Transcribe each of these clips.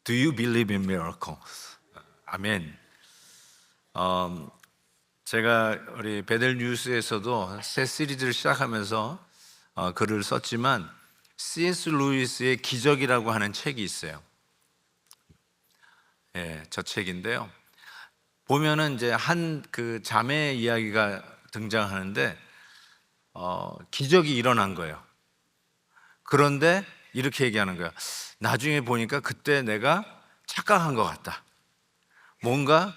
Do you believe in miracles? 아멘. 제가 우리 베델 뉴스에서도 새 시리즈를 시작하면서 글을 썼지만 C.S. 루이스의 기적이라고 하는 책이 있어요. 예, 저 책인데요. 보면은 이제 한 그 자매 이야기가 등장하는데 기적이 일어난 거예요. 그런데 이렇게 얘기하는 거야. 나중에 보니까 그때 내가 착각한 것 같다. 뭔가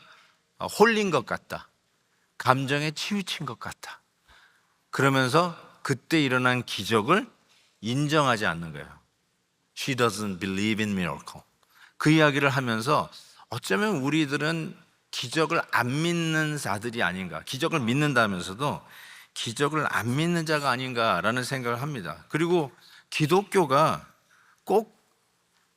홀린 것 같다. 감정에 치우친 것 같다. 그러면서 그때 일어난 기적을 인정하지 않는 거예요. She doesn't believe in miracle. 그 이야기를 하면서 어쩌면 우리들은 기적을 안 믿는 자들이 아닌가, 기적을 믿는다면서도 기적을 안 믿는 자가 아닌가라는 생각을 합니다. 그리고 기독교가 꼭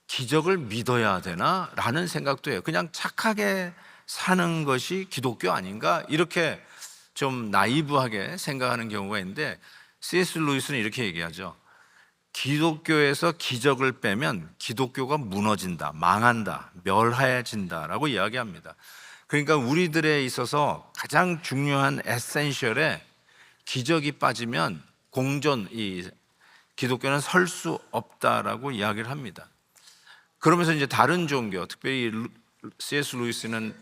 기적을 믿어야 되나? 라는 생각도 해요. 그냥 착하게 사는 것이 기독교 아닌가? 이렇게 좀 나이브하게 생각하는 경우가 있는데 C.S. 루이스는 이렇게 얘기하죠. 기독교에서 기적을 빼면 기독교가 무너진다, 망한다, 멸하여진다라고 이야기합니다. 그러니까 우리들에 있어서 가장 중요한 에센셜에 기적이 빠지면 공존, 이 기독교는 설 수 없다라고 이야기를 합니다. 그러면서 이제 다른 종교, 특별히 C.S. 루이스는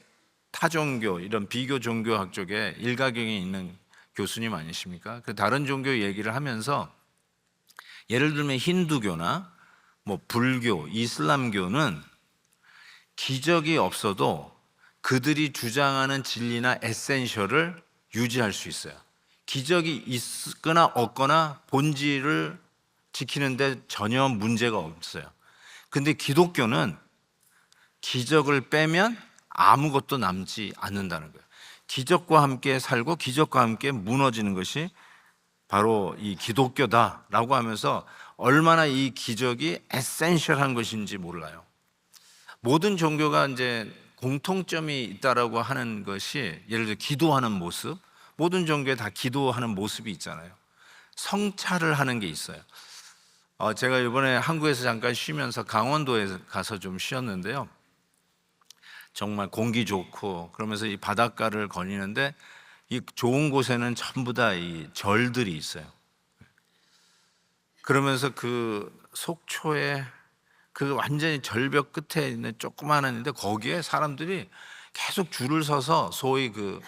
타종교, 이런 비교 종교학 쪽에 일가경에 있는 교수님 아니십니까? 그 다른 종교 얘기를 하면서 예를 들면 힌두교나 뭐 불교, 이슬람교는 기적이 없어도 그들이 주장하는 진리나 에센셜을 유지할 수 있어요. 기적이 있거나 없거나 본질을 지키는데 전혀 문제가 없어요. 근데 기독교는 기적을 빼면 아무것도 남지 않는다는 거예요. 기적과 함께 살고 기적과 함께 무너지는 것이 바로 이 기독교다라고 하면서 얼마나 이 기적이 에센셜한 것인지 몰라요. 모든 종교가 이제 공통점이 있다라고 하는 것이 예를 들어 기도하는 모습, 모든 종교에 다 기도하는 모습이 있잖아요. 성찰을 하는 게 있어요. 제가 이번에 한국에서 잠깐 쉬면서 강원도에 가서 좀 쉬었는데요. 정말 공기 좋고 그러면서 이 바닷가를 거니는데 이 좋은 곳에는 전부 다 이 절들이 있어요. 그러면서 그 속초에 그 완전히 절벽 끝에 있는 조그마한 데 거기에 사람들이 계속 줄을 서서 소위 그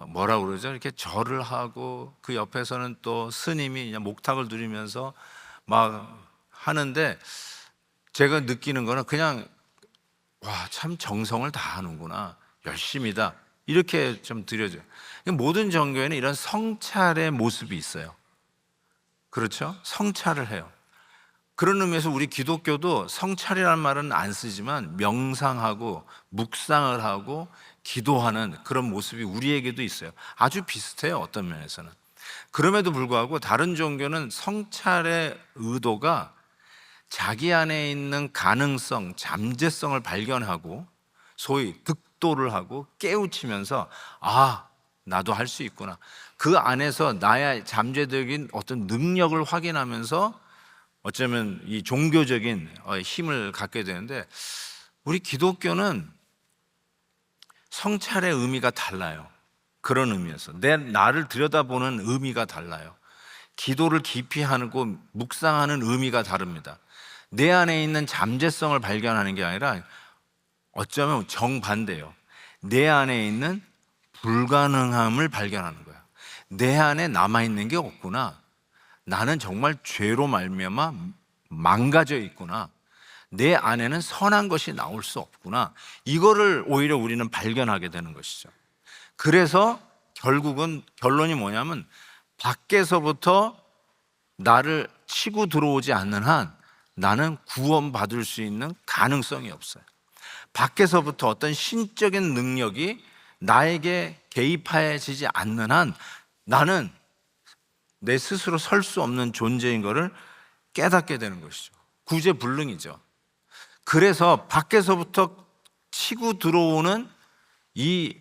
뭐라 그러죠? 이렇게 절을 하고 그 옆에서는 또 스님이 그냥 목탁을 누리면서 막 하는데 제가 느끼는 거는 그냥 와, 참 정성을 다하는구나. 열심이다. 이렇게 좀 드려져요. 모든 종교에는 이런 성찰의 모습이 있어요. 그렇죠? 성찰을 해요. 그런 의미에서 우리 기독교도 성찰이라는 말은 안 쓰지만 명상하고 묵상을 하고 기도하는 그런 모습이 우리에게도 있어요. 아주 비슷해요, 어떤 면에서는. 그럼에도 불구하고 다른 종교는 성찰의 의도가 자기 안에 있는 가능성, 잠재성을 발견하고 소위 득도를 하고 깨우치면서 나도 할 수 있구나. 그 안에서 나의 잠재적인 어떤 능력을 확인하면서 어쩌면 이 종교적인 힘을 갖게 되는데 우리 기독교는 성찰의 의미가 달라요. 그런 의미에서 나를 들여다보는 의미가 달라요. 기도를 깊이 하고 묵상하는 의미가 다릅니다. 내 안에 있는 잠재성을 발견하는 게 아니라 어쩌면 정반대예요. 내 안에 있는 불가능함을 발견하는 거야. 내 안에 남아있는 게 없구나. 나는 정말 죄로 말미암아 망가져 있구나. 내 안에는 선한 것이 나올 수 없구나. 이거를 오히려 우리는 발견하게 되는 것이죠. 그래서 결국은 결론이 뭐냐면 밖에서부터 나를 치고 들어오지 않는 한 나는 구원받을 수 있는 가능성이 없어요. 밖에서부터 어떤 신적인 능력이 나에게 개입하여지지 않는 한 나는 내 스스로 설 수 없는 존재인 것을 깨닫게 되는 것이죠. 구제불능이죠. 그래서 밖에서부터 치고 들어오는 이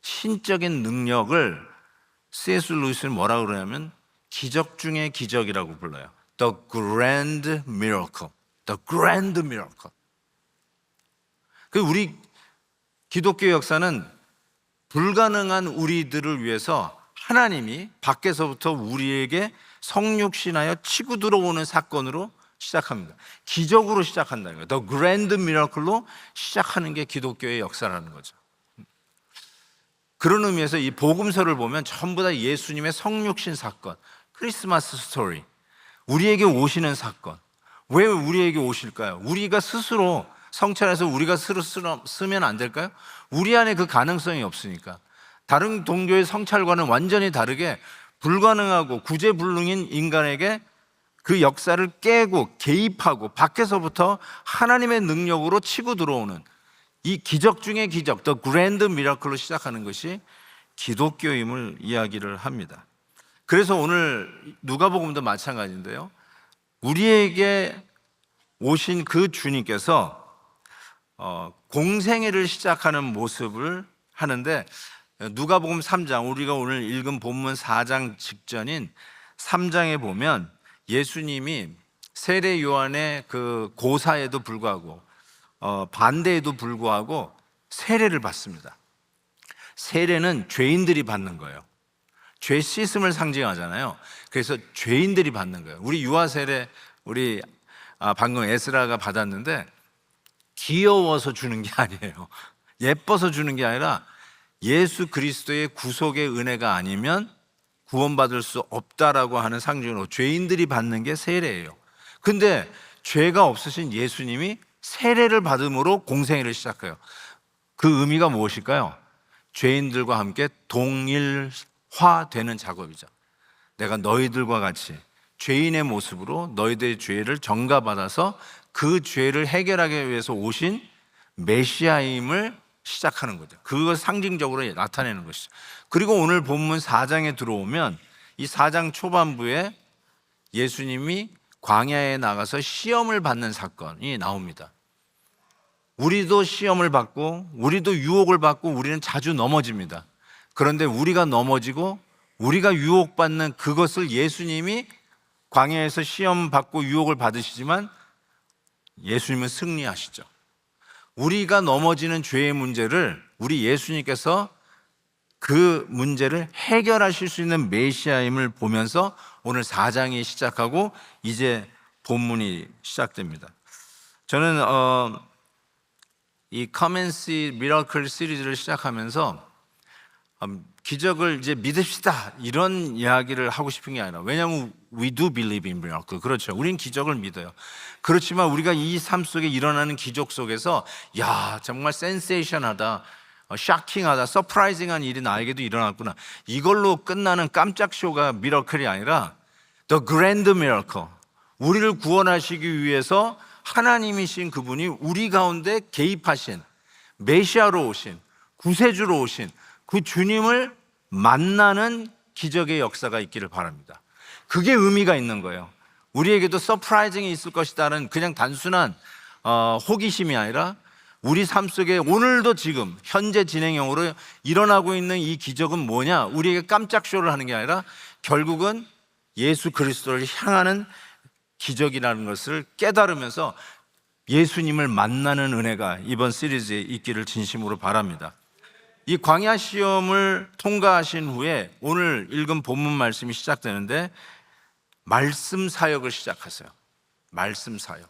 신적인 능력을 C.S. 루이스는 뭐라고 그러냐면 기적 중의 기적이라고 불러요. The grand miracle. The grand miracle. 우리 기독교 역사는 불가능한 우리들을 위해서 하나님이 밖에서부터 우리에게 성육신하여 치고 들어오는 사건으로 시작합니다. 기적으로 시작한다는 거예요. The grand miracle로 시작하는 게 기독교의 역사라는 거죠. 그런 의미에서 이 복음서를 보면 전부 다 예수님의 성육신 사건, 크리스마스 스토리, 우리에게 오시는 사건. 왜 우리에게 오실까요? 우리가 스스로 성찰해서 우리가 스스로 쓰면 안 될까요? 우리 안에 그 가능성이 없으니까. 다른 종교의 성찰과는 완전히 다르게 불가능하고 구제불능인 인간에게 그 역사를 깨고 개입하고 밖에서부터 하나님의 능력으로 치고 들어오는 이 기적 중의 기적, 더 그랜드 미라클로 시작하는 것이 기독교임을 이야기를 합니다. 그래서 오늘 누가복음도 마찬가지인데요. 우리에게 오신 그 주님께서 공생애를 시작하는 모습을 하는데, 누가복음 3장, 우리가 오늘 읽은 본문 4장 직전인 3장에 보면 예수님이 세례 요한의 그 고사에도 불구하고 반대에도 불구하고 세례를 받습니다. 세례는 죄인들이 받는 거예요. 죄 씻음을 상징하잖아요. 그래서 죄인들이 받는 거예요. 우리 유아 세례, 우리 방금 에스라가 받았는데 귀여워서 주는 게 아니에요. 예뻐서 주는 게 아니라 예수 그리스도의 구속의 은혜가 아니면 구원받을 수 없다라고 하는 상징으로 죄인들이 받는 게 세례예요. 근데 죄가 없으신 예수님이 세례를 받음으로 공생애를 시작해요. 그 의미가 무엇일까요? 죄인들과 함께 동일화되는 작업이죠. 내가 너희들과 같이 죄인의 모습으로 너희들의 죄를 전가받아서 그 죄를 해결하기 위해서 오신 메시아임을 시작하는 거죠. 그걸 상징적으로 나타내는 것이죠. 그리고 오늘 본문 4장에 들어오면 이 4장 초반부에 예수님이 광야에 나가서 시험을 받는 사건이 나옵니다. 우리도 시험을 받고 우리도 유혹을 받고 우리는 자주 넘어집니다. 그런데 우리가 넘어지고 우리가 유혹받는 그것을 예수님이 광야에서 시험 받고 유혹을 받으시지만 예수님은 승리하시죠. 우리가 넘어지는 죄의 문제를 우리 예수님께서 그 문제를 해결하실 수 있는 메시아임을 보면서 오늘 4장이 시작하고 이제 본문이 시작됩니다. 저는 이 커멘시 미라클 시리즈를 시작하면서 기적을 이제 믿읍시다 이런 이야기를 하고 싶은 게 아니라, 왜냐하면 we do believe in miracle. 그렇죠. 우린 기적을 믿어요. 그렇지만 우리가 이 삶 속에 일어나는 기적 속에서 야 정말 센세이션하다, 샤킹하다, 서프라이징한 일이 나에게도 일어났구나, 이걸로 끝나는 깜짝 쇼가 미라클이 아니라 the grand miracle, 우리를 구원하시기 위해서 하나님이신 그분이 우리 가운데 개입하신 메시아로 오신 구세주로 오신 그 주님을 만나는 기적의 역사가 있기를 바랍니다. 그게 의미가 있는 거예요. 우리에게도 서프라이징이 있을 것이다는 그냥 단순한 호기심이 아니라 우리 삶 속에 오늘도 지금 현재 진행형으로 일어나고 있는 이 기적은 뭐냐, 우리에게 깜짝 쇼를 하는 게 아니라 결국은 예수 그리스도를 향하는 기적이라는 것을 깨달으면서 예수님을 만나는 은혜가 이번 시리즈에 있기를 진심으로 바랍니다. 이 광야 시험을 통과하신 후에 오늘 읽은 본문 말씀이 시작되는데 말씀 사역을 시작하세요. 말씀 사역.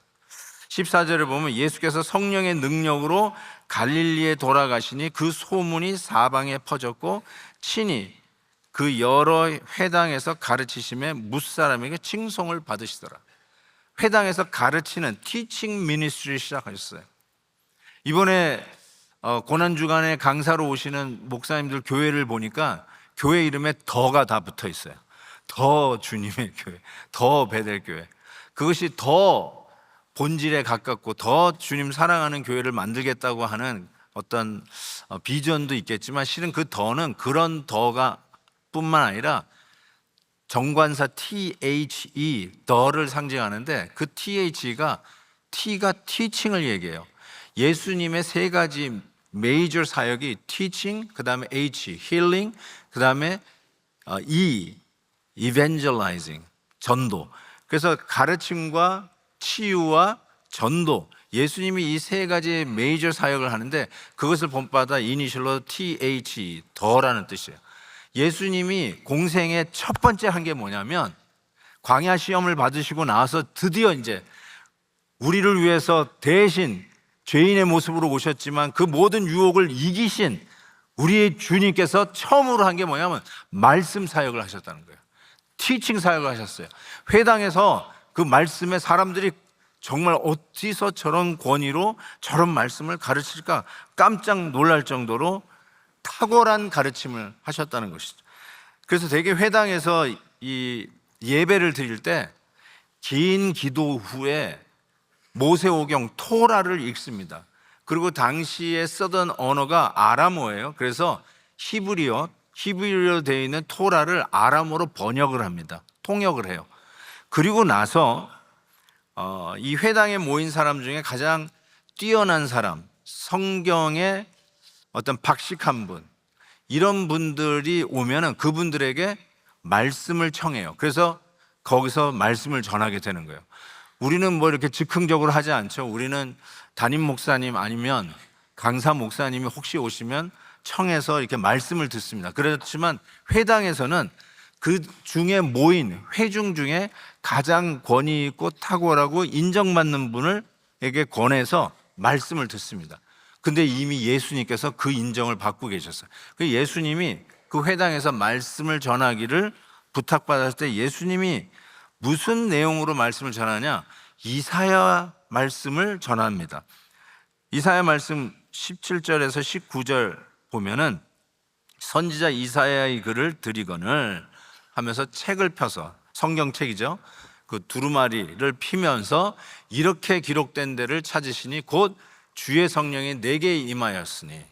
14절을 보면 예수께서 성령의 능력으로 갈릴리에 돌아가시니 그 소문이 사방에 퍼졌고 친히 그 여러 회당에서 가르치심에 뭇사람에게 칭송을 받으시더라. 회당에서 가르치는 티칭 미니스트리를 시작하셨어요. 이번에 고난주간에 강사로 오시는 목사님들 교회를 보니까 교회 이름에 더가 다 붙어 있어요. 더 주님의 교회, 더 베델 교회. 그것이 더 본질에 가깝고 더 주님 사랑하는 교회를 만들겠다고 하는 어떤 비전도 있겠지만, 실은 그 더는 그런 더가 뿐만 아니라 정관사 THE, 더를 상징하는데 그 TH가 T가 티칭을 얘기해요. 예수님의 세 가지 메이저 사역이 teaching, 그 다음에 H, healing, 그 다음에 E, evangelizing, 전도. 그래서 가르침과 치유와 전도, 예수님이 이 세 가지 메이저 사역을 하는데 그것을 본받아 이니셜로 TH, 더라는 뜻이에요. 예수님이 공생의 첫 번째 한 게 뭐냐면 광야 시험을 받으시고 나서 드디어 이제 우리를 위해서 대신 죄인의 모습으로 오셨지만 그 모든 유혹을 이기신 우리의 주님께서 처음으로 한 게 뭐냐면 말씀 사역을 하셨다는 거예요. 티칭 사역을 하셨어요. 회당에서 그 말씀에 사람들이 정말 어디서 저런 권위로 저런 말씀을 가르칠까 깜짝 놀랄 정도로 탁월한 가르침을 하셨다는 것이죠. 그래서 대개 회당에서 이 예배를 드릴 때 긴 기도 후에 모세오경 토라를 읽습니다. 그리고 당시에 쓰던 언어가 아람어예요. 그래서 히브리어 되어 있는 토라를 아람어로 번역을 합니다. 통역을 해요. 그리고 나서 이 회당에 모인 사람 중에 가장 뛰어난 사람, 성경의 어떤 박식한 분, 이런 분들이 오면은 그분들에게 말씀을 청해요. 그래서 거기서 말씀을 전하게 되는 거예요. 우리는 뭐 이렇게 즉흥적으로 하지 않죠. 우리는 담임 목사님 아니면 강사 목사님이 혹시 오시면 청해서 이렇게 말씀을 듣습니다. 그렇지만 회당에서는 그 중에 모인 회중 중에 가장 권위 있고 탁월하고 인정받는 분을에게 권해서 말씀을 듣습니다. 근데 이미 예수님께서 그 인정을 받고 계셨어요. 그 예수님이 그 회당에서 말씀을 전하기를 부탁받았을 때 예수님이 무슨 내용으로 말씀을 전하냐? 이사야 말씀을 전합니다. 이사야 말씀 17절에서 19절 보면은 선지자 이사야의 글을 드리거늘 하면서 책을 펴서, 성경책이죠, 그 두루마리를 피면서 이렇게 기록된 데를 찾으시니 곧 주의 성령이 내게 임하였으니.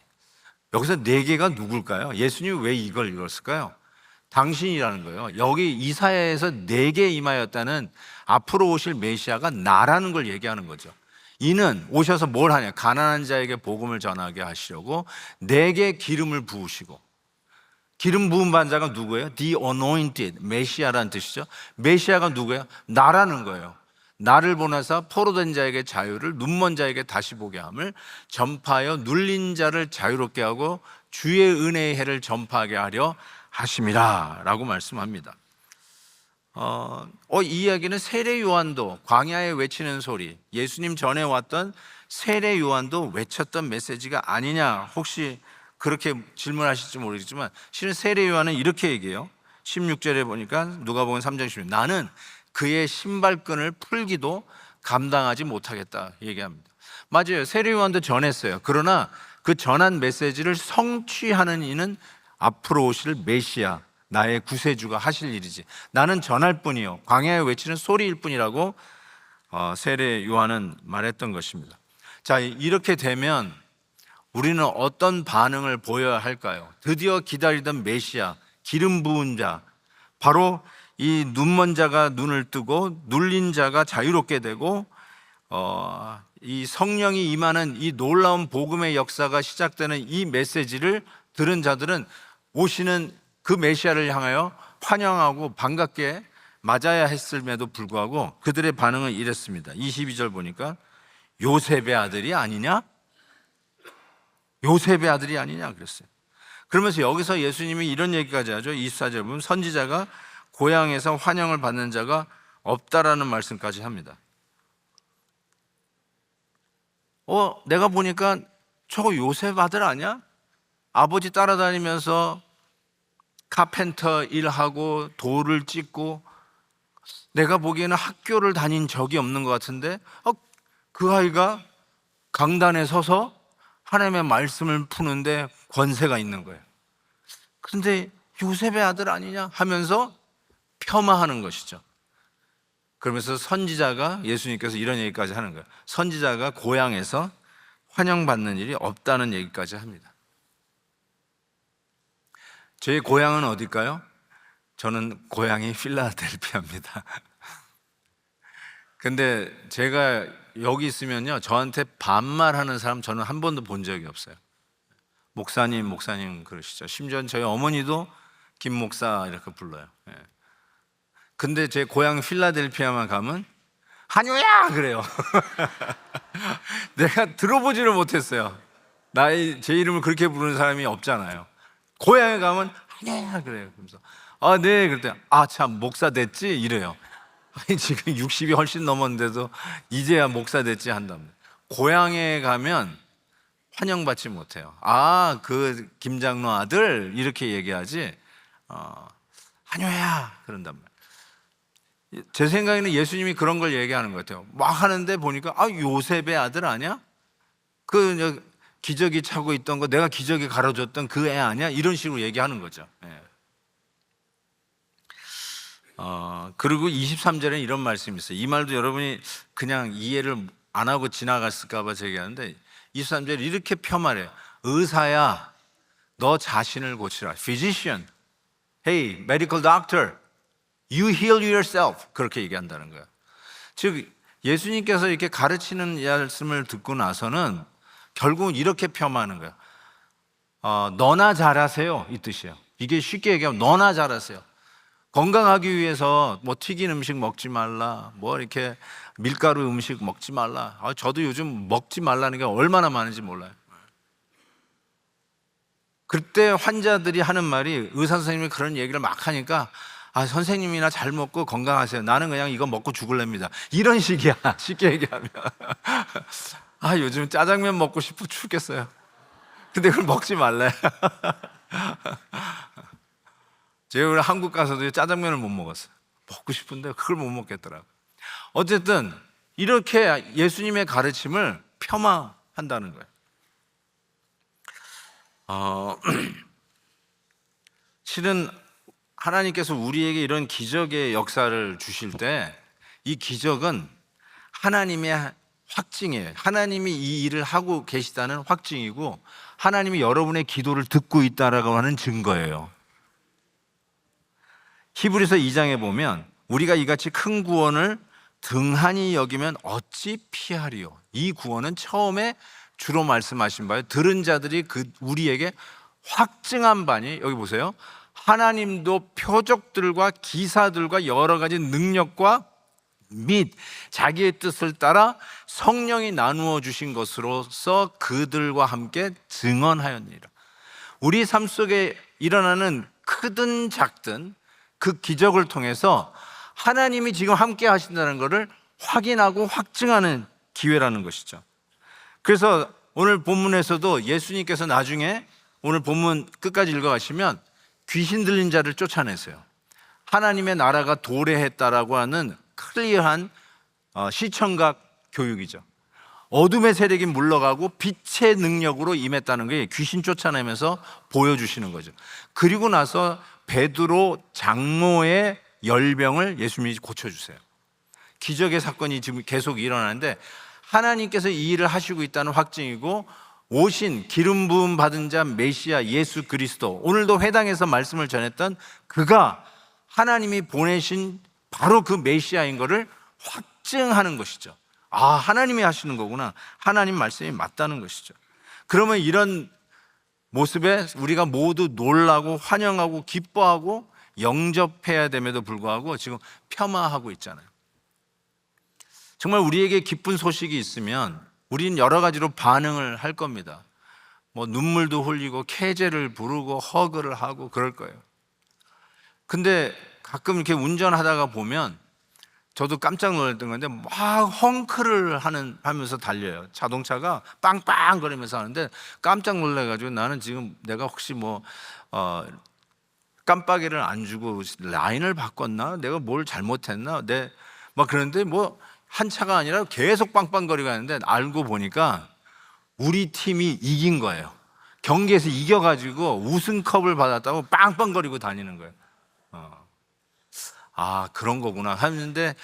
여기서 네 개가 누굴까요? 예수님이 왜 이걸 읽었을까요? 당신이라는 거예요. 여기 이사야에서 내게 임하였다는 앞으로 오실 메시아가 나라는 걸 얘기하는 거죠. 이는 오셔서 뭘 하냐? 가난한 자에게 복음을 전하게 하시려고 내게 기름을 부으시고. 기름 부은 반자가 누구예요? The anointed, 메시아라는 뜻이죠. 메시아가 누구예요? 나라는 거예요. 나를 보내사 포로된 자에게 자유를, 눈먼 자에게 다시 보게 함을, 전파하여 눌린 자를 자유롭게 하고 주의 은혜의 해를 전파하게 하려 하심이라 라고 말씀합니다. 이 이야기는 세례 요한도 광야에 외치는 소리, 예수님 전에 왔던 세례 요한도 외쳤던 메시지가 아니냐 혹시 그렇게 질문하실지 모르겠지만 실은 세례 요한은 이렇게 얘기해요. 16절에 보니까 누가복음 3장 16절, 나는 그의 신발끈을 풀기도 감당하지 못하겠다 얘기합니다. 맞아요. 세례 요한도 전했어요. 그러나 그 전한 메시지를 성취하는 이는 앞으로 오실 메시아, 나의 구세주가 하실 일이지, 나는 전할 뿐이요 광야에 외치는 소리일 뿐이라고 세례 요한은 말했던 것입니다. 자, 이렇게 되면 우리는 어떤 반응을 보여야 할까요? 드디어 기다리던 메시아, 기름 부은 자, 바로 이 눈먼 자가 눈을 뜨고 눌린 자가 자유롭게 되고 이 성령이 임하는 이 놀라운 복음의 역사가 시작되는 이 메시지를 들은 자들은 오시는 그 메시아를 향하여 환영하고 반갑게 맞아야 했음에도 불구하고 그들의 반응은 이랬습니다. 22절 보니까 요셉의 아들이 아니냐? 요셉의 아들이 아니냐 그랬어요. 그러면서 여기서 예수님이 이런 얘기까지 하죠. 24절 보면 선지자가 고향에서 환영을 받는 자가 없다라는 말씀까지 합니다. 내가 보니까 저거 요셉 아들 아니야? 아버지 따라다니면서 카펜터 일하고 돌을 찢고, 내가 보기에는 학교를 다닌 적이 없는 것 같은데 그 아이가 강단에 서서 하나님의 말씀을 푸는데 권세가 있는 거예요. 그런데 요셉의 아들 아니냐 하면서 폄하하는 것이죠. 그러면서 선지자가, 예수님께서 이런 얘기까지 하는 거예요. 선지자가 고향에서 환영받는 일이 없다는 얘기까지 합니다. 제 고향은 어딜까요? 저는 고향이 필라델피아입니다. 근데 제가 여기 있으면요, 저한테 반말하는 사람 저는 한 번도 본 적이 없어요. 목사님 그러시죠. 심지어 저희 어머니도 김 목사 이렇게 불러요. 근데 제 고향 필라델피아만 가면 한효야 그래요. 내가 들어보지를 못했어요. 제 이름을 그렇게 부르는 사람이 없잖아요. 고향에 가면 한효야 그래요. 그러면서 네 그랬더니 참 목사 됐지 이래요. 아니 지금 60이 훨씬 넘었는데도 이제야 목사 됐지 한답니다. 고향에 가면 환영받지 못해요. 그 김장로 아들 이렇게 얘기하지 한효야 그런단 말이에요. 제 생각에는 예수님이 그런 걸 얘기하는 것 같아요. 막 하는데 보니까 요셉의 아들 아니야? 기저귀 차고 있던 거 내가 기저귀 갈아줬던 그 애 아니야? 이런 식으로 얘기하는 거죠. 예. 그리고 23절에 이런 말씀이 있어요. 이 말도 여러분이 그냥 이해를 안 하고 지나갔을까 봐 제기하는데 23절에 이렇게 폄하해요. 의사야 너 자신을 고치라. Physician, hey, medical doctor, you heal yourself. 그렇게 얘기한다는 거예요. 즉 예수님께서 이렇게 가르치는 말씀을 듣고 나서는 결국은 이렇게 폄하하는 거예요. 너나 잘하세요 이 뜻이에요. 이게 쉽게 얘기하면 너나 잘하세요. 건강하기 위해서 뭐 튀긴 음식 먹지 말라, 뭐 이렇게 밀가루 음식 먹지 말라. 저도 요즘 먹지 말라는 게 얼마나 많은지 몰라요. 그때 환자들이 하는 말이 의사 선생님이 그런 얘기를 막 하니까 선생님이나 잘 먹고 건강하세요. 나는 그냥 이거 먹고 죽을랍니다. 이런 식이야. 쉽게 얘기하면 요즘 짜장면 먹고 싶어 죽겠어요. 근데 그걸 먹지 말래. 제가 한국 가서도 짜장면을 못 먹었어요. 먹고 싶은데 그걸 못 먹겠더라고요. 어쨌든 이렇게 예수님의 가르침을 폄하한다는 거예요. 실은 하나님께서 우리에게 이런 기적의 역사를 주실 때 이 기적은 하나님의 확증이에요. 하나님이 이 일을 하고 계시다는 확증이고 하나님이 여러분의 기도를 듣고 있다라고 하는 증거예요. 히브리서 2장에 보면 우리가 이같이 큰 구원을 등한히 여기면 어찌 피하리요. 이 구원은 처음에 주로 말씀하신 바예요. 들은 자들이 우리에게 확증한 바니, 여기 보세요. 하나님도 표적들과 기사들과 여러 가지 능력과 및 자기의 뜻을 따라 성령이 나누어 주신 것으로서 그들과 함께 증언하였느니라. 우리 삶 속에 일어나는 크든 작든 그 기적을 통해서 하나님이 지금 함께 하신다는 것을 확인하고 확증하는 기회라는 것이죠. 그래서 오늘 본문에서도 예수님께서 나중에 오늘 본문 끝까지 읽어가시면 귀신 들린 자를 쫓아내세요. 하나님의 나라가 도래했다라고 하는 클리어한 시청각 교육이죠. 어둠의 세력이 물러가고 빛의 능력으로 임했다는 게 귀신 쫓아내면서 보여주시는 거죠. 그리고 나서 베드로 장모의 열병을 예수님이 고쳐주세요. 기적의 사건이 지금 계속 일어나는데 하나님께서 이 일을 하시고 있다는 확증이고 오신 기름 부음 받은 자 메시아 예수 그리스도, 오늘도 회당에서 말씀을 전했던 그가 하나님이 보내신 바로 그 메시아인 것을 확증하는 것이죠. 하나님이 하시는 거구나. 하나님 말씀이 맞다는 것이죠. 그러면 이런 모습에 우리가 모두 놀라고 환영하고 기뻐하고 영접해야 됨에도 불구하고 지금 폄하하고 있잖아요. 정말 우리에게 기쁜 소식이 있으면 우리는 여러 가지로 반응을 할 겁니다. 뭐 눈물도 흘리고 캐제를 부르고 허그를 하고 그럴 거예요. 근데 가끔 이렇게 운전하다가 보면 저도 깜짝 놀랐던 건데 막 헝크를 하면서 달려요. 자동차가 빵빵거리면서 하는데 깜짝 놀라가지고 나는 지금 내가 혹시 깜빡이를 안 주고 라인을 바꿨나? 내가 뭘 잘못했나? 막 그런데 한 차가 아니라 계속 빵빵거리고 하는데 알고 보니까 우리 팀이 이긴 거예요. 경기에서 이겨가지고 우승컵을 받았다고 빵빵거리고 다니는 거예요. 그런 거구나 하는데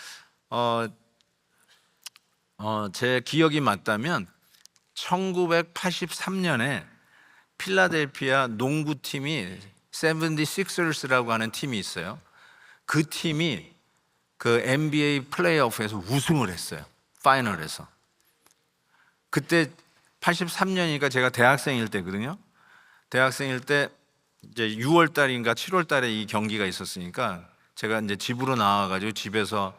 제 기억이 맞다면 1983년에 필라델피아 농구팀이 76ers라고 하는 팀이 있어요. 그 팀이 그 NBA 플레이오프에서 우승을 했어요. 파이널에서. 그때 83년이니까 제가 대학생일 때거든요. 대학생일 때 이제 6월 달인가 7월 달에 이 경기가 있었으니까 제가 이제 집으로 나와가지고 집에서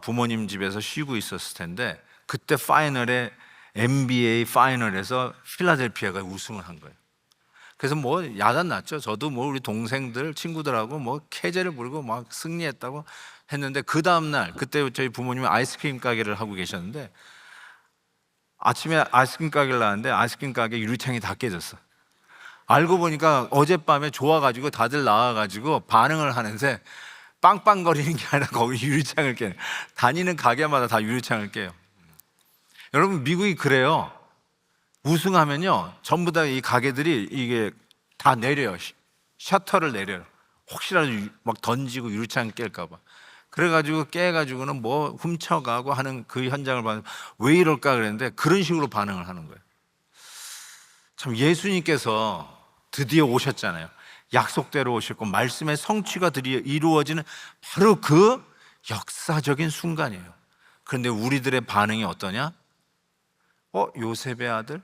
부모님 집에서 쉬고 있었을 텐데 그때 파이널에 NBA 파이널에서 필라델피아가 우승을 한 거예요. 그래서 뭐 야단 났죠. 저도 뭐 우리 동생들 친구들하고 뭐 캐제를 부르고 막 승리했다고 했는데 그 다음 날 그때 저희 부모님이 아이스크림 가게를 하고 계셨는데 아침에 아이스크림 가게를 나왔는데 아이스크림 가게 유리창이 다 깨졌어. 알고 보니까 어젯밤에 좋아가지고 다들 나와가지고 반응을 하는데 빵빵거리는 게 아니라 거기 유리창을 깨요. 다니는 가게마다 다 유리창을 깨요. 여러분 미국이 그래요. 우승하면요 전부 다 이 가게들이 이게 다 내려요. 셔터를 내려요. 혹시라도 막 던지고 유리창 깰까 봐. 그래가지고 깨가지고는 뭐 훔쳐가고 하는 그 현장을 보면 왜 이럴까 그랬는데 그런 식으로 반응을 하는 거예요. 참 예수님께서 드디어 오셨잖아요. 약속대로 오셨고 말씀의 성취가 드디어 이루어지는 바로 그 역사적인 순간이에요. 그런데 우리들의 반응이 어떠냐? 요셉의 아들?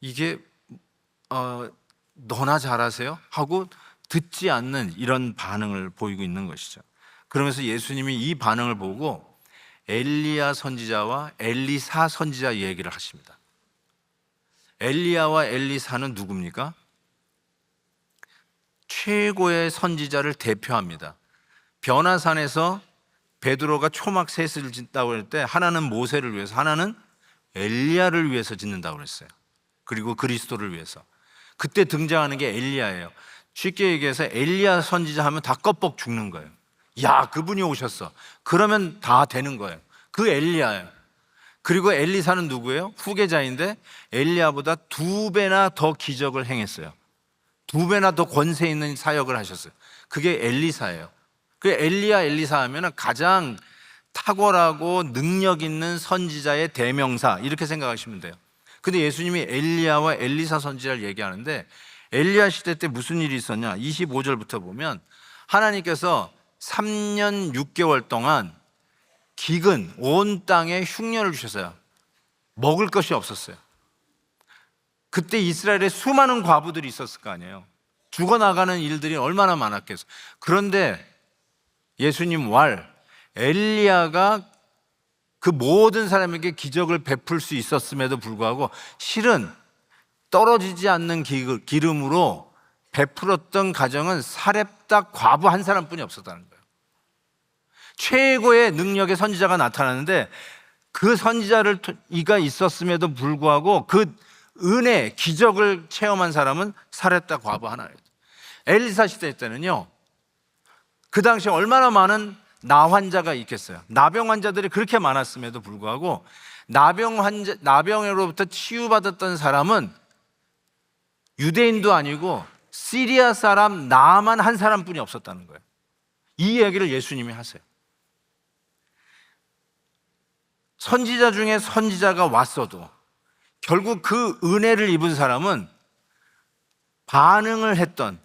이게 너나 잘하세요? 하고 듣지 않는 이런 반응을 보이고 있는 것이죠. 그러면서 예수님이 이 반응을 보고 엘리야 선지자와 엘리사 선지자 얘기를 하십니다. 엘리야와 엘리사는 누굽니까? 최고의 선지자를 대표합니다. 변화산에서 베드로가 초막 셋을 짓다고 할 때 하나는 모세를 위해서, 하나는 엘리야를 위해서 짓는다고 그랬어요. 그리고 그리스도를 위해서. 그때 등장하는 게 엘리야예요. 쉽게 얘기해서 엘리야 선지자 하면 다 껍벅 죽는 거예요. 야, 그분이 오셨어. 그러면 다 되는 거예요. 그 엘리야예요. 그리고 엘리사는 누구예요? 후계자인데 엘리야보다 2배나 더 기적을 행했어요. 2배나 더 권세 있는 사역을 하셨어요. 그게 엘리사예요. 그 엘리야, 엘리사 하면 가장 탁월하고 능력 있는 선지자의 대명사 이렇게 생각하시면 돼요. 근데 예수님이 엘리야와 엘리사 선지자를 얘기하는데 엘리야 시대 때 무슨 일이 있었냐? 25절부터 보면 하나님께서 3년 6개월 동안 기근, 온 땅에 흉년을 주셨어요. 먹을 것이 없었어요. 그때 이스라엘에 수많은 과부들이 있었을 거 아니에요. 죽어나가는 일들이 얼마나 많았겠어요. 그런데 예수님 엘리야가 그 모든 사람에게 기적을 베풀 수 있었음에도 불구하고 실은 떨어지지 않는 기름으로 베풀었던 가정은 사렙다 과부 한 사람뿐이 없었다는 거예요. 최고의 능력의 선지자가 나타나는데 그 선지자가 있었음에도 불구하고 그 은혜, 기적을 체험한 사람은 사렙다 과부 하나예요. 엘리사 시대 때는요, 그 당시에 얼마나 많은 나 환자가 있겠어요. 나병 환자들이 그렇게 많았음에도 불구하고 나병으로부터 치유받았던 사람은 유대인도 아니고 시리아 사람 나만 한 사람뿐이 없었다는 거예요. 이 얘기를 예수님이 하세요. 선지자 중에 선지자가 왔어도 결국 그 은혜를 입은 사람은 반응을 했던,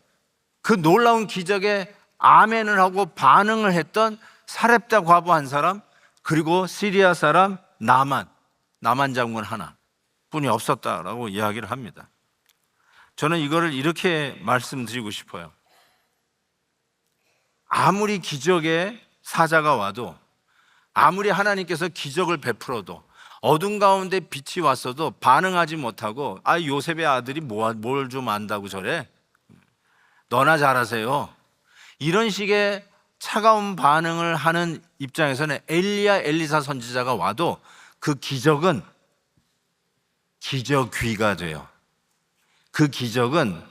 그 놀라운 기적에 아멘을 하고 반응을 했던 사렙다 과부 한 사람, 그리고 시리아 사람 나만 장군 하나 뿐이 없었다라고 이야기를 합니다. 저는 이거를 이렇게 말씀드리고 싶어요. 아무리 기적의 사자가 와도, 아무리 하나님께서 기적을 베풀어도, 어둠 가운데 빛이 왔어도 반응하지 못하고 요셉의 아들이 뭘 좀 안다고 저래? 너나 잘하세요. 이런 식의 차가운 반응을 하는 입장에서는 엘리야, 엘리사 선지자가 와도 그 기적은 기적귀가 돼요. 그 기적은,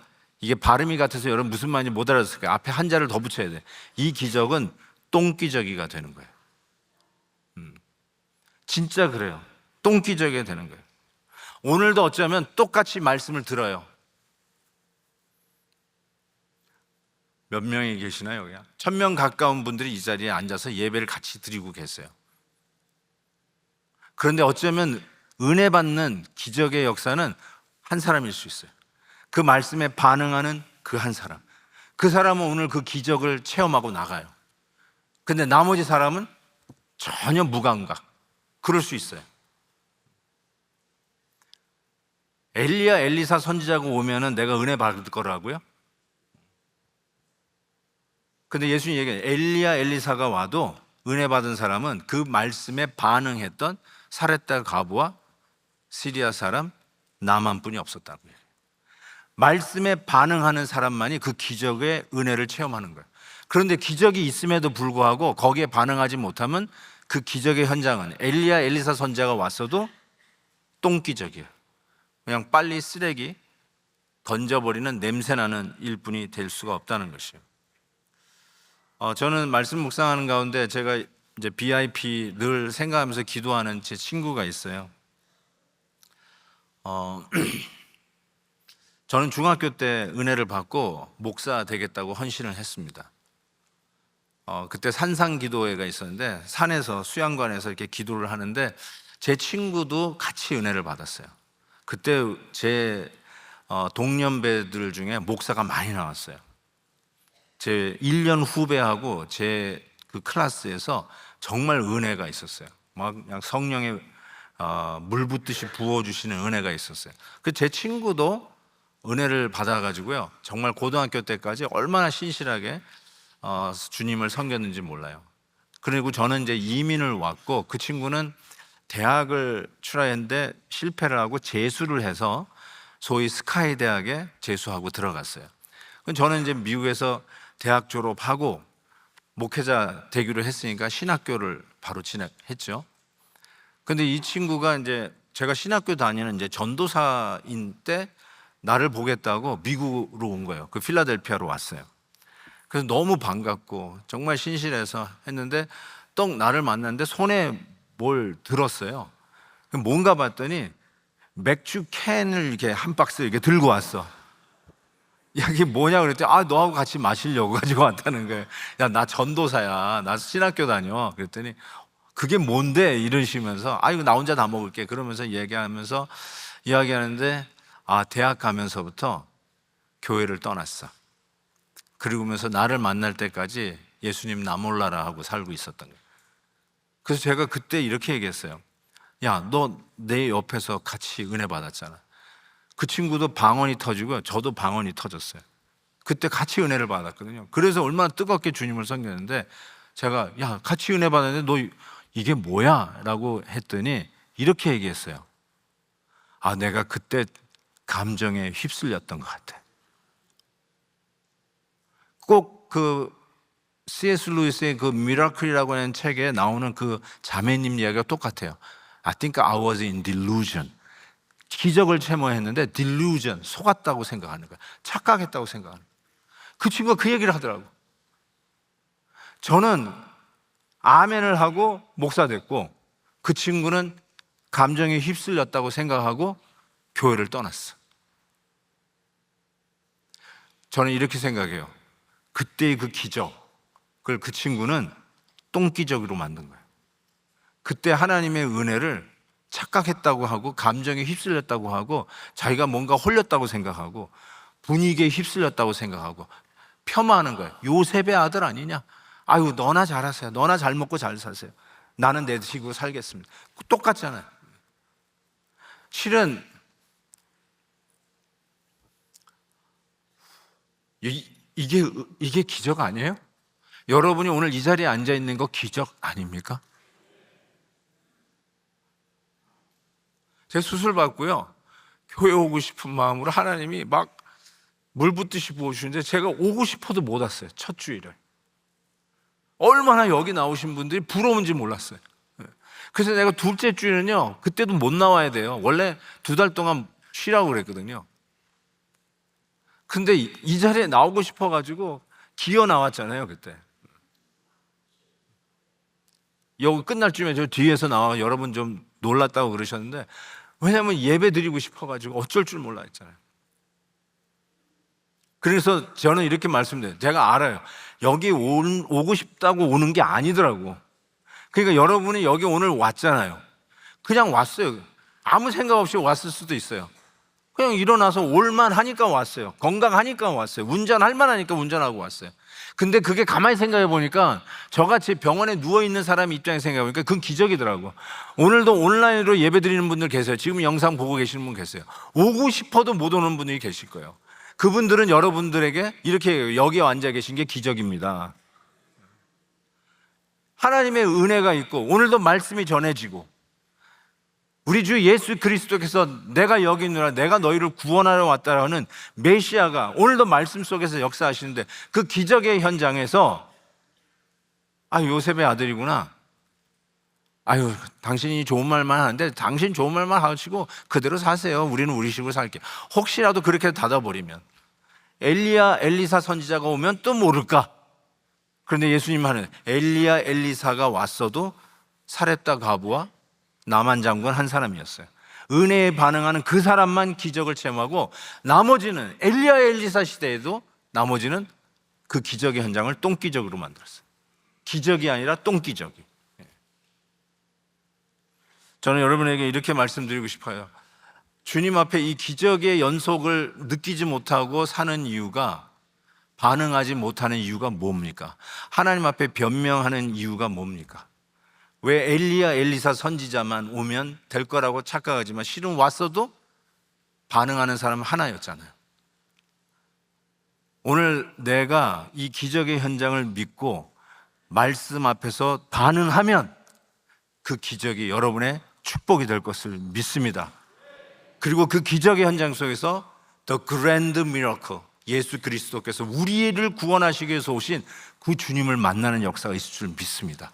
이게 발음이 같아서 여러분 무슨 말인지 못 알아듣을 거예요. 앞에 한자를 더 붙여야 돼. 이 기적은 똥기저귀가 되는 거예요. 진짜 그래요. 똥기저귀가 되는 거예요. 오늘도 어쩌면 똑같이 말씀을 들어요. 몇 명이 계시나요? 1000명 가까운 분들이 이 자리에 앉아서 예배를 같이 드리고 계세요. 그런데 어쩌면 은혜 받는 기적의 역사는 한 사람일 수 있어요. 그 말씀에 반응하는 그 한 사람. 그 사람은 오늘 그 기적을 체험하고 나가요. 근데 나머지 사람은 전혀 무감각. 그럴 수 있어요. 엘리야, 엘리사 선지자가 오면은 내가 은혜 받을 거라고요? 근데 예수님이 얘기해요. 엘리야 엘리사가 와도 은혜 받은 사람은 그 말씀에 반응했던 사렙다 과부와 시리아 사람 나만뿐이 없었다고 해요. 말씀에 반응하는 사람만이 그 기적의 은혜를 체험하는 거예요. 그런데 기적이 있음에도 불구하고 거기에 반응하지 못하면 그 기적의 현장은 엘리야 엘리사 선지자가 왔어도 똥기적이에요. 그냥 빨리 쓰레기 던져버리는 냄새나는 일뿐이 될 수가 없다는 것이에요. 저는 말씀 묵상하는 가운데 제가 이제 BIP 늘 생각하면서 기도하는 제 친구가 있어요. 저는 중학교 때 은혜를 받고 목사 되겠다고 헌신을 했습니다. 그때 산상 기도회가 있었는데 산에서 수양관에서 이렇게 기도를 하는데 제 친구도 같이 은혜를 받았어요. 그때 제 동년배들 중에 목사가 많이 나왔어요. 제 1년 후배하고 제 그 클래스에서 정말 은혜가 있었어요. 막 그냥 성령의 물 붓듯이 부어주시는 은혜가 있었어요. 그 제 친구도 은혜를 받아가지고요, 정말 고등학교 때까지 얼마나 신실하게 주님을 섬겼는지 몰라요. 그리고 저는 이제 이민을 왔고 그 친구는 대학을 출하했는데 실패를 하고 재수를 해서 소위 스카이 대학에 재수하고 들어갔어요. 저는 이제 미국에서 대학 졸업하고 목회자 되기로 했으니까 신학교를 바로 진학했죠. 근데 이 친구가 이제 제가 신학교 다니는 이제 전도사인 때 나를 보겠다고 미국으로 온 거예요. 그 필라델피아로 왔어요. 그래서 너무 반갑고 정말 신실해서 했는데 떡 나를 만났는데 손에 뭘 들었어요. 뭔가 봤더니 맥주 캔을 이렇게 한 박스 이렇게 들고 왔어. 야, 이게 뭐냐 그랬더니 너하고 같이 마시려고 가지고 왔다는 거예요. 야, 나 전도사야. 나 신학교 다녀. 그랬더니 그게 뭔데? 이러시면서 이거 나 혼자 다 먹을게. 그러면서 이야기하는데 대학 가면서부터 교회를 떠났어. 그러면서 나를 만날 때까지 예수님 나 몰라라 하고 살고 있었던 거예요. 그래서 제가 그때 이렇게 얘기했어요. 야, 너 내 옆에서 같이 은혜 받았잖아. 그 친구도 방언이 터지고 저도 방언이 터졌어요. 그때 같이 은혜를 받았거든요. 그래서 얼마나 뜨겁게 주님을 섬겼는데 제가 야, 같이 은혜 받았는데 너 이게 뭐야? 라고 했더니 이렇게 얘기했어요. 내가 그때 감정에 휩쓸렸던 것 같아. 꼭 그 C.S. 루이스의 그 미라클이라고 하는 책에 나오는 그 자매님 이야기가 똑같아요. I think I was in delusion. 기적을 체모했는데 delusion, 속았다고 생각하는 거야. 착각했다고 생각하는 거야. 그 친구가 그 얘기를 하더라고. 저는 아멘을 하고 목사 됐고 그 친구는 감정에 휩쓸렸다고 생각하고 교회를 떠났어. 저는 이렇게 생각해요. 그때의 그 기적을 그 친구는 똥기적으로 만든 거예요. 그때 하나님의 은혜를 착각했다고 하고 감정에 휩쓸렸다고 하고 자기가 뭔가 홀렸다고 생각하고 분위기에 휩쓸렸다고 생각하고 폄하하는 거예요. 요셉의 아들 아니냐? 아유, 너나 잘하세요. 너나 잘 먹고 잘 사세요. 나는 내 식으로 살겠습니다. 똑같잖아요. 실은 이게 기적 아니에요? 여러분이 오늘 이 자리에 앉아 있는 거 기적 아닙니까? 제 수술 받고요, 교회 오고 싶은 마음으로 하나님이 막 물 붓듯이 부어주시는데 제가 오고 싶어도 못 왔어요. 첫 주일에. 얼마나 여기 나오신 분들이 부러운지 몰랐어요. 그래서 내가 둘째 주일은요, 그때도 못 나와야 돼요. 원래 2달 동안 쉬라고 그랬거든요. 근데 이 자리에 나오고 싶어가지고 기어 나왔잖아요, 그때. 여기 끝날 쯤에 저 뒤에서 나와 여러분 좀 놀랐다고 그러셨는데, 왜냐하면 예배 드리고 싶어가지고 어쩔 줄 몰라 했잖아요. 그래서 저는 이렇게 말씀드려요. 제가 알아요. 여기 오고 싶다고 오는 게 아니더라고. 그러니까 여러분이 여기 오늘 왔잖아요. 그냥 왔어요. 아무 생각 없이 왔을 수도 있어요. 그냥 일어나서 올만 하니까 왔어요. 건강하니까 왔어요. 운전할 만하니까 운전하고 왔어요. 근데 그게 가만히 생각해 보니까 저같이 병원에 누워있는 사람 입장에 생각해 보니까 그건 기적이더라고. 오늘도 온라인으로 예배 드리는 분들 계세요. 지금 영상 보고 계시는 분 계세요. 오고 싶어도 못 오는 분들이 계실 거예요. 그분들은 여러분들에게 이렇게 여기 앉아 계신 게 기적입니다. 하나님의 은혜가 있고 오늘도 말씀이 전해지고 우리 주 예수 그리스도께서 내가 여기 있노라 내가 너희를 구원하러 왔다라는 메시아가 오늘도 말씀 속에서 역사하시는데 그 기적의 현장에서 요셉의 아들이구나, 당신이 좋은 말만 하는데 당신 좋은 말만 하시고 그대로 사세요, 우리는 우리 식으로 살게, 혹시라도 그렇게 닫아버리면 엘리야 엘리사 선지자가 오면 또 모를까. 그런데 예수님 하는 엘리야 엘리사가 왔어도 사렙다 과부와 나만 장군 한 사람이었어요. 은혜에 반응하는 그 사람만 기적을 체험하고 나머지는 엘리야 엘리사 시대에도 나머지는 그 기적의 현장을 똥기적으로 만들었어요. 기적이 아니라 똥기적이. 저는 여러분에게 이렇게 말씀드리고 싶어요. 주님 앞에 이 기적의 연속을 느끼지 못하고 사는 이유가, 반응하지 못하는 이유가 뭡니까? 하나님 앞에 변명하는 이유가 뭡니까? 왜 엘리야 엘리사 선지자만 오면 될 거라고 착각하지만 실은 왔어도 반응하는 사람은 하나였잖아요. 오늘 내가 이 기적의 현장을 믿고 말씀 앞에서 반응하면 그 기적이 여러분의 축복이 될 것을 믿습니다. 그리고 그 기적의 현장 속에서 The Grand Miracle, 예수 그리스도께서 우리를 구원하시기 위해서 오신 그 주님을 만나는 역사가 있을 줄 믿습니다.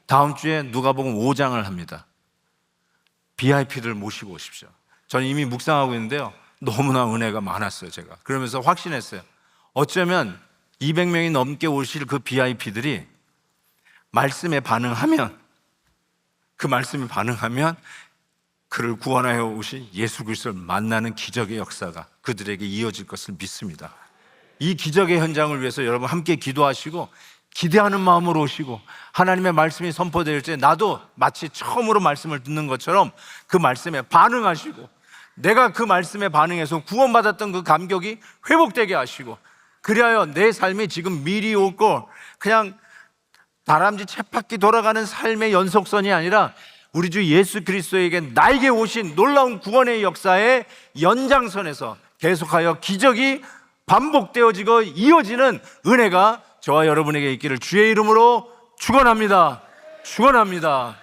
다음 주에 누가복음 5장을 합니다. VIP들 모시고 오십시오. 저는 이미 묵상하고 있는데요, 너무나 은혜가 많았어요. 제가 그러면서 확신했어요. 어쩌면 200명이 넘게 오실 그 VIP들이 말씀에 반응하면, 그 말씀에 반응하면 그를 구원하여 오신 예수 그리스도를 만나는 기적의 역사가 그들에게 이어질 것을 믿습니다. 이 기적의 현장을 위해서 여러분 함께 기도하시고 기대하는 마음으로 오시고, 하나님의 말씀이 선포될 때 나도 마치 처음으로 말씀을 듣는 것처럼 그 말씀에 반응하시고, 내가 그 말씀에 반응해서 구원받았던 그 감격이 회복되게 하시고, 그리하여 내 삶이 지금 미리 오고 그냥 다람쥐 쳇바퀴 돌아가는 삶의 연속선이 아니라 우리 주 예수 그리스도에게 나에게 오신 놀라운 구원의 역사의 연장선에서 계속하여 기적이 반복되어지고 이어지는 은혜가 저와 여러분에게 있기를 주의 이름으로 축원합니다. 축원합니다.